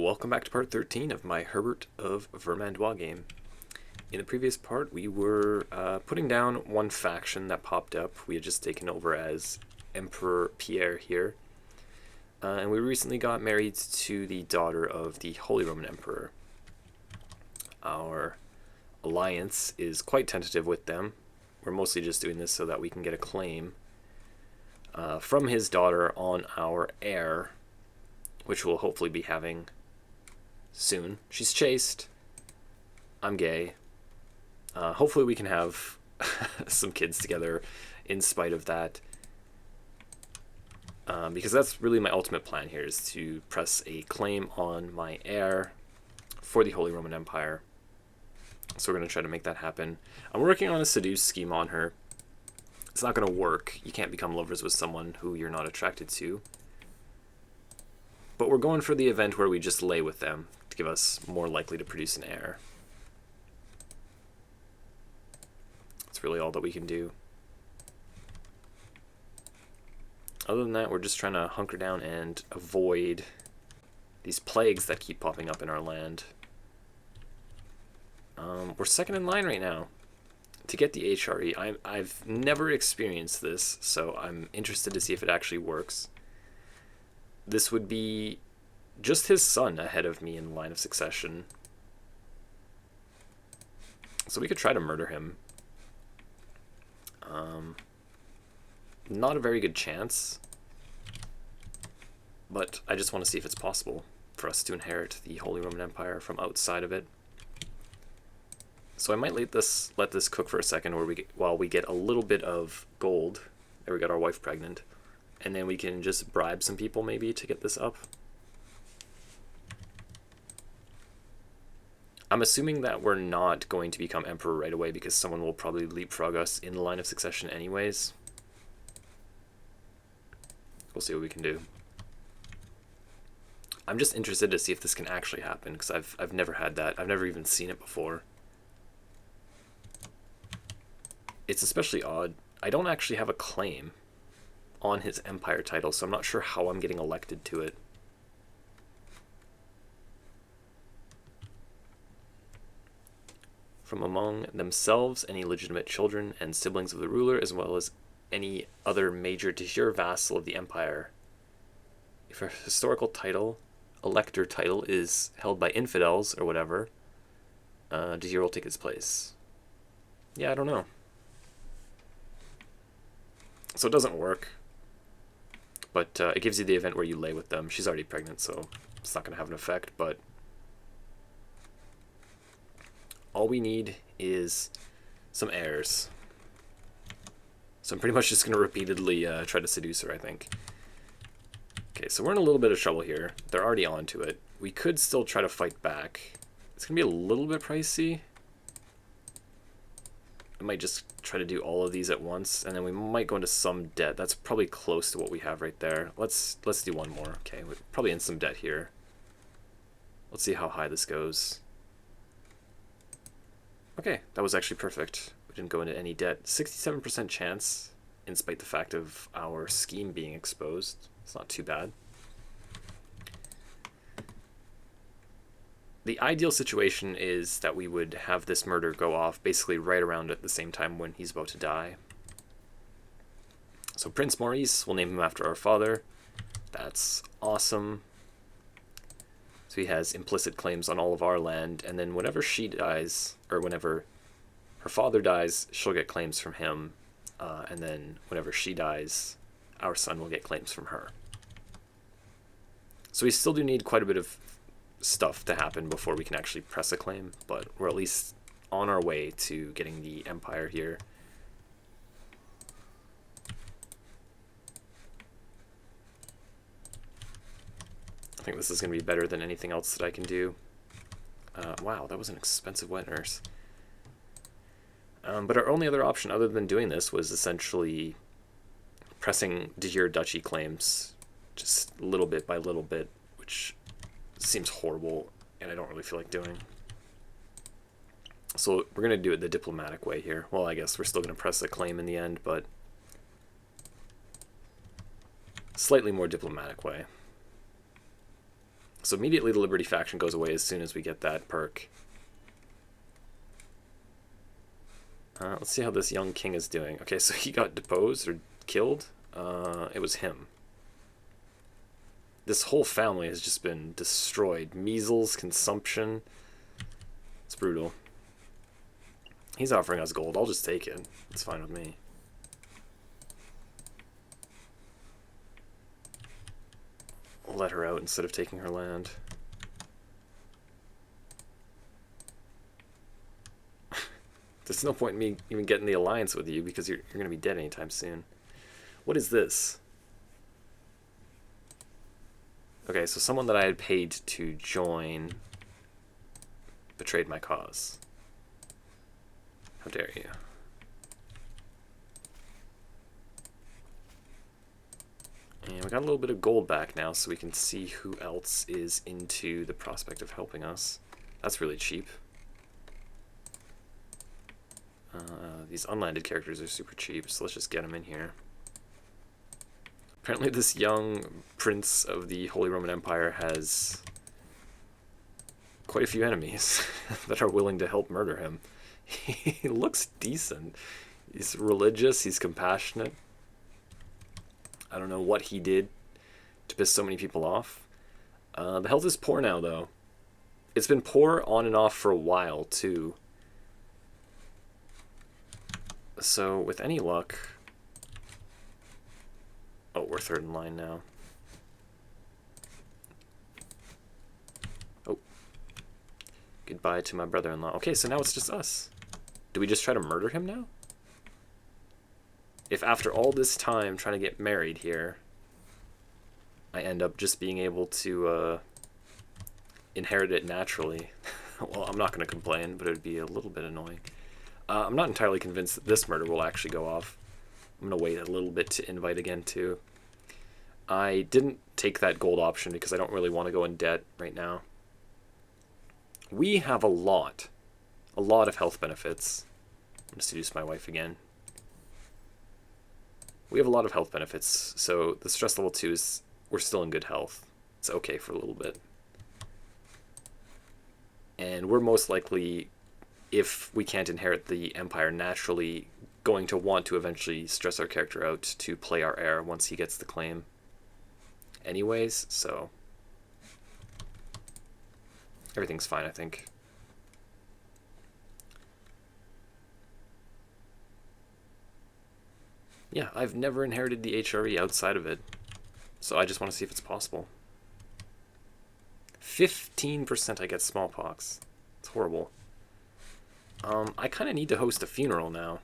welcome back to part 13 of my Herbert of Vermandois game. In the previous part, we were putting down one faction that popped up. We had just taken over as Emperor Pierre here. And we recently got married to the daughter of the Holy Roman Emperor. Our alliance is quite tentative with them. We're mostly just doing this so that we can get a claim from his daughter on our heir, which we'll hopefully be having soon. She's chaste. I'm gay. Hopefully we can have some kids together in spite of that. Because that's really my ultimate plan here, is to press a claim on my heir for the Holy Roman Empire. So we're going to try to make that happen. I'm working on a seduce scheme on her. It's not going to work. You can't become lovers with someone who you're not attracted to. But we're going for the event where we just lay with them to give us more likely to produce an heir. That's really all that we can do. Other than that, we're just trying to hunker down and avoid these plagues that keep popping up in our land. We're second in line right now to get the HRE. I've never experienced this, so I'm interested to see if it actually works. This would be just his son ahead of me in line of succession. So we could try to murder him. Not a very good chance, but I just want to see if it's possible for us to inherit the Holy Roman Empire from outside of it. So I might let this cook for a second while we get a little bit of gold. There, we got our wife pregnant. And then we can just bribe some people maybe to get this up. I'm assuming that we're not going to become emperor right away because someone will probably leapfrog us in the line of succession anyways. We'll see what we can do. I'm just interested to see if this can actually happen because I've never had that. I've never even seen it before. It's especially odd. I don't actually have a claim on his empire title, so I'm not sure how I'm getting elected to it. From among themselves, any legitimate children and siblings of the ruler, as well as any other major de jure vassal of the empire. If a historical title, elector title, is held by infidels or whatever, de jure will take its place. Yeah, I don't know. So it doesn't work. But it gives you the event where you lay with them. She's already pregnant, so it's not going to have an effect, but all we need is some heirs. So I'm pretty much just going to repeatedly try to seduce her, I think. Okay, so we're in a little bit of trouble here. They're already onto it. We could still try to fight back. It's going to be a little bit pricey. I might just try to do all of these at once, and then we might go into some debt. That's probably close to what we have right there. Let's do one more. Okay, we're probably in some debt here. Let's see how high this goes. Okay, that was actually perfect. We didn't go into any debt. 67% chance, in spite of the fact of our scheme being exposed. It's not too bad. The ideal situation is that we would have this murder go off basically right around at the same time when he's about to die. So Prince Maurice, we'll name him after our father. That's awesome. So he has implicit claims on all of our land, and then whenever she dies, or whenever her father dies, she'll get claims from him, and then whenever she dies, our son will get claims from her. So we still do need quite a bit of stuff to happen before we can actually press a claim, but we're at least on our way to getting the empire here. I think this is going to be better than anything else that I can do. Wow, that was an expensive wet nurse. But our only other option other than doing this was essentially pressing de jure duchy claims just little bit by little bit, which seems horrible, and I don't really feel like doing. So we're going to do it the diplomatic way here. Well, I guess we're still going to press a claim in the end, but slightly more diplomatic way. So immediately the Liberty faction goes away as soon as we get that perk. Let's see how this young king is doing. Okay, so he got deposed or killed. It was him. This whole family has just been destroyed. Measles, consumption. It's brutal. He's offering us gold. I'll just take it. It's fine with me. I'll let her out instead of taking her land. There's no point in me even getting the alliance with you because you're going to be dead anytime soon. What is this? Okay, so someone that I had paid to join betrayed my cause. How dare you? And we got a little bit of gold back now, so we can see who else is into the prospect of helping us. That's really cheap. These unlanded characters are super cheap, so let's just get them in here. Apparently this young prince of the Holy Roman Empire has quite a few enemies that are willing to help murder him. He looks decent. He's religious, he's compassionate. I don't know what he did to piss so many people off. The health is poor now, though. It's been poor on and off for a while, too. So, with any luck... Oh, we're third in line now. Oh. Goodbye to my brother-in-law. Okay, so now it's just us. Do we just try to murder him now? If after all this time trying to get married here, I end up just being able to inherit it naturally, well, I'm not going to complain, but it would be a little bit annoying. I'm not entirely convinced that this murder will actually go off. I'm going to wait a little bit to invite again, too. I didn't take that gold option because I don't really want to go in debt right now. We have a lot of health benefits. I'm going to seduce my wife again. We have a lot of health benefits, so the stress level 2 is, we're still in good health. It's okay for a little bit. And we're most likely, if we can't inherit the empire naturally, going to want to eventually stress our character out to play our heir once he gets the claim. Anyways, so everything's fine, I think. Yeah, I've never inherited the HRE outside of it, so I just want to see if it's possible. 15% I get smallpox. It's horrible. I kind of need to host a funeral now.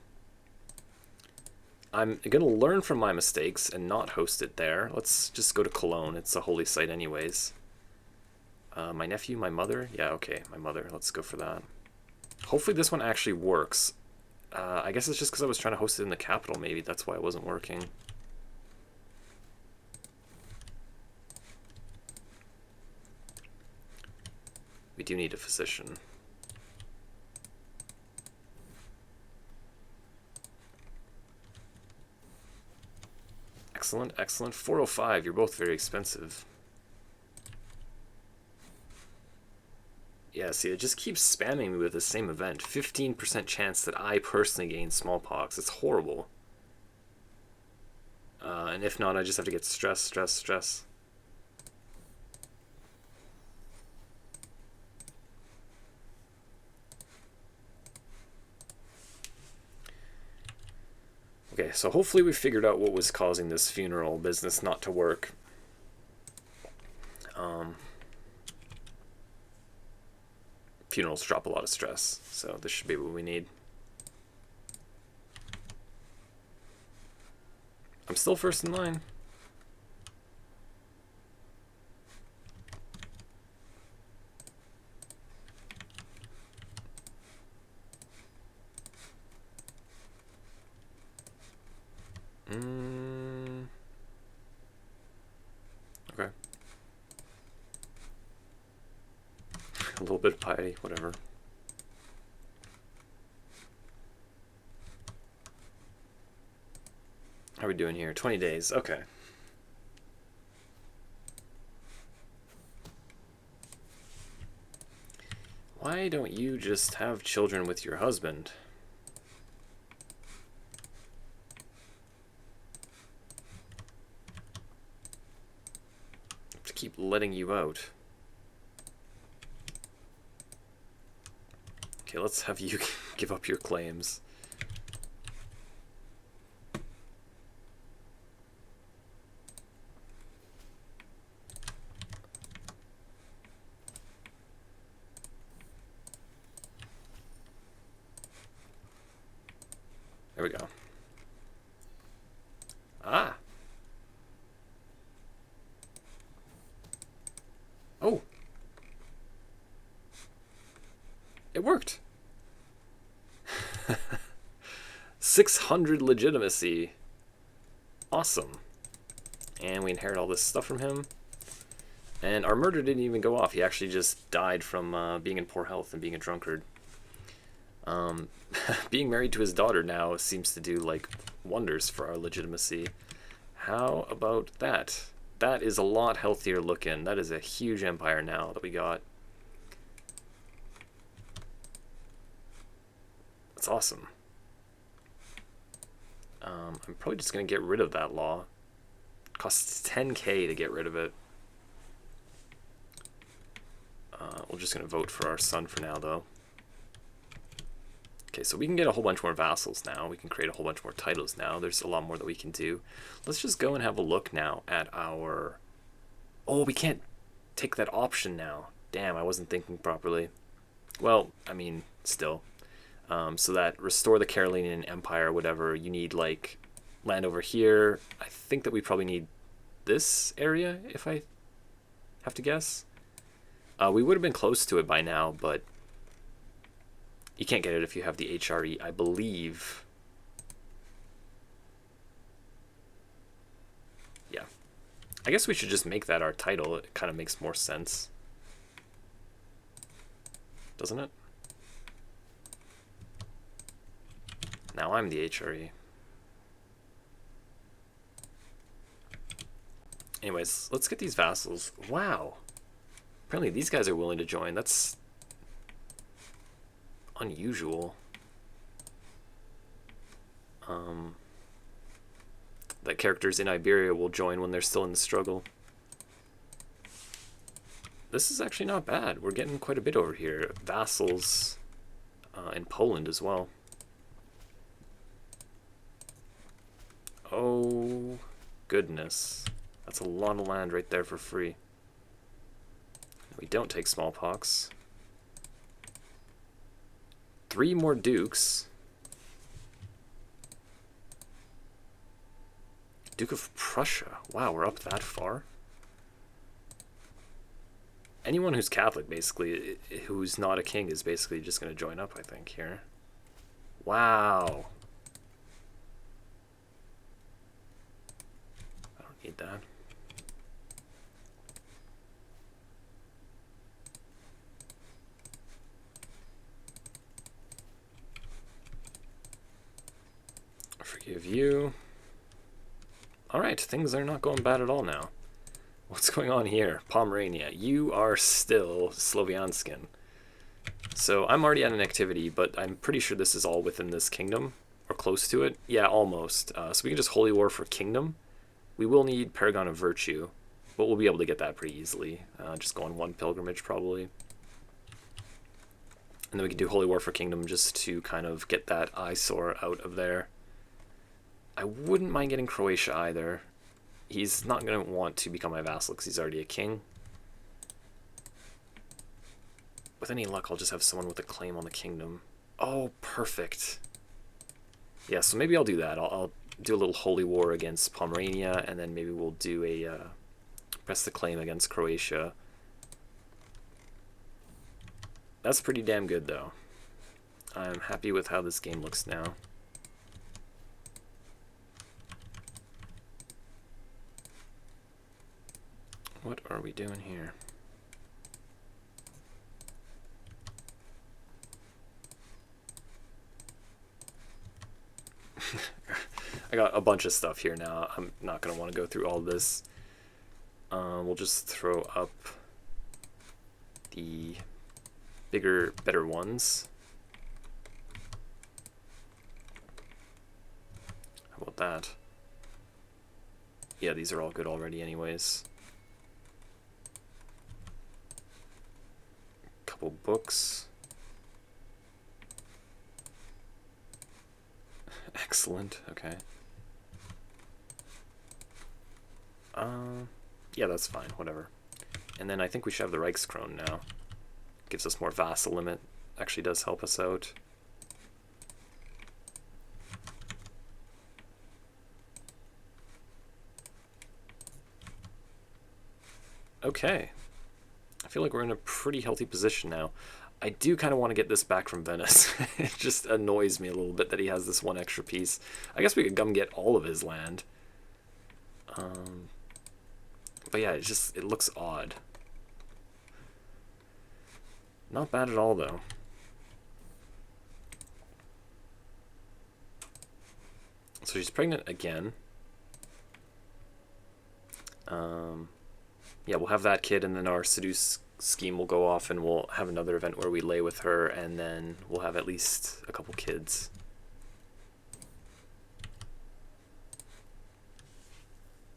I'm going to learn from my mistakes and not host it there. Let's just go to Cologne. It's a holy site anyways. My nephew, my mother? Yeah, okay, my mother. Let's go for that. Hopefully this one actually works. I guess it's just because I was trying to host it in the capital, maybe. That's why it wasn't working. We do need a physician. Excellent, excellent. 405, you're both very expensive. Yeah, see, it just keeps spamming me with the same event. 15% chance that I personally gain smallpox. It's horrible. And if not, I just have to get stress, stress, stress. Okay, so hopefully we figured out what was causing this funeral business not to work. Funerals drop a lot of stress, so this should be what we need. I'm still first in line. Okay. A little bit of piety, whatever. How are we doing here? 20 days, okay. Why don't you just have children with your husband? To keep letting you out. Okay, let's have you give up your claims. There we go. Ah. Oh. It worked. 600 legitimacy. Awesome. And we inherit all this stuff from him. And our murder didn't even go off. He actually just died from being in poor health and being a drunkard. Being married to his daughter now seems to do, like, wonders for our legitimacy. How about that? That is a lot healthier looking. That is a huge empire now that we got. That's awesome. I'm probably just going to get rid of that law. It costs 10k to get rid of it. We're just going to vote for our son for now, though. Okay, so we can get a whole bunch more vassals now. We can create a whole bunch more titles now. There's a lot more that we can do. Let's just go and have a look now at our... Oh, we can't take that option now. Damn, I wasn't thinking properly. Well, I mean, still. So that restore the Carolinian Empire, whatever, you need, like, land over here. I think that we probably need this area, if I have to guess. We would have been close to it by now, but you can't get it if you have the HRE, I believe. Yeah. I guess we should just make that our title. It kind of makes more sense. Doesn't it? Now I'm the HRE. Anyways, let's get these vassals. Wow. Apparently these guys are willing to join. That's unusual. That characters in Iberia will join when they're still in the struggle. This is actually not bad. We're getting quite a bit over here. Vassals in Poland as well. Oh, goodness. That's a lot of land right there for free. We don't take smallpox. 3 more dukes. Duke of Prussia. Wow, we're up that far. Anyone who's Catholic, basically, who's not a king, is basically just going to join up, I think, here. Wow. I don't need that. Forgive you. Alright, things are not going bad at all now. What's going on here? Pomerania. You are still Slovianskin. So I'm already at an activity, but I'm pretty sure this is all within this kingdom, or close to it. Yeah, almost. So we can just Holy War for Kingdom. We will need Paragon of Virtue, but we'll be able to get that pretty easily. Just go on 1 pilgrimage, probably. And then we can do Holy War for Kingdom just to kind of get that eyesore out of there. I wouldn't mind getting Croatia either. He's not going to want to become my vassal because he's already a king. With any luck, I'll just have someone with a claim on the kingdom. Oh, perfect. Yeah, so maybe I'll do that. I'll do a little holy war against Pomerania, and then maybe we'll do a press the claim against Croatia. That's pretty damn good, though. I'm happy with how this game looks now. What are we doing here? I got a bunch of stuff here now. I'm not going to want to go through all this. We'll just throw up the bigger, better ones. How about that? Yeah, these are all good already anyways. Couple books. Excellent, okay. Yeah, that's fine, whatever. And then I think we should have the Reichskrone now. Gives us more vassal limit. Actually does help us out. Okay. I feel like we're in a pretty healthy position now. I do kind of want to get this back from Venice. It just annoys me a little bit that he has this one extra piece. I guess we could come get all of his land. But yeah, it looks odd. Not bad at all, though. So she's pregnant again. Yeah, we'll have that kid, and then our seduce scheme will go off, and we'll have another event where we lay with her, and then we'll have at least a couple kids.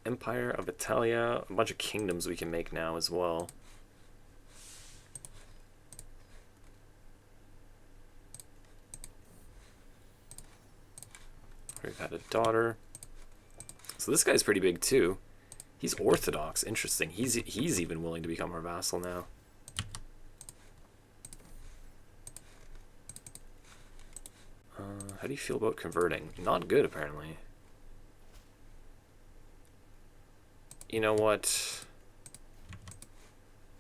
Empire of Italia, a bunch of kingdoms we can make now as well. We've had a daughter. So this guy's pretty big too. He's Orthodox. Interesting. He's even willing to become our vassal now. How do you feel about converting? Not good, apparently. You know what?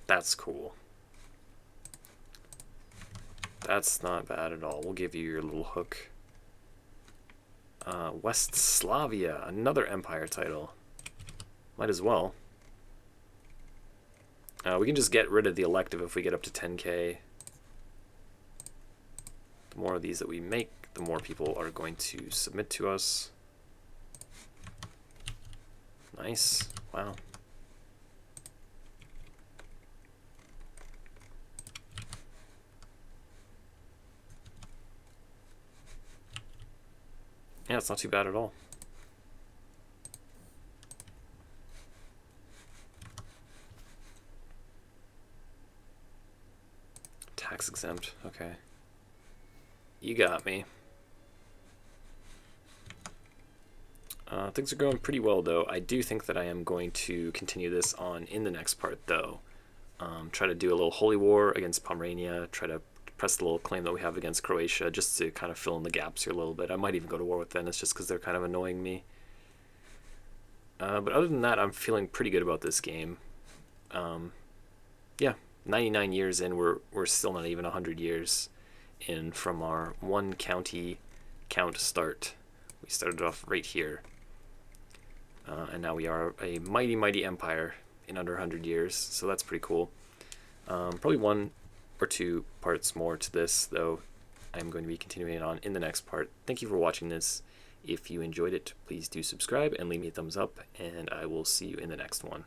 That's cool. That's not bad at all. We'll give you your little hook. West Slavia, another empire title. Might as well. We can just get rid of the elective if we get up to 10k. The more of these that we make, the more people are going to submit to us. Nice. Wow. Yeah, it's not too bad at all. Tax exempt, okay. You got me. Things are going pretty well, though. I do think that I am going to continue this on in the next part, though. Try to do a little holy war against Pomerania, try to press the little claim that we have against Croatia, just to kind of fill in the gaps here a little bit. I might even go to war with Venice just because they're kind of annoying me. But other than that, I'm feeling pretty good about this game. Yeah, 99 years in, we're still not even 100 years in from our one county count start. We started off right here. And now we are a mighty, mighty empire in under 100 years, so that's pretty cool. Probably one or two parts more to this, though I'm going to be continuing it on in the next part. Thank you for watching this. If you enjoyed it, please do subscribe and leave me a thumbs up, and I will see you in the next one.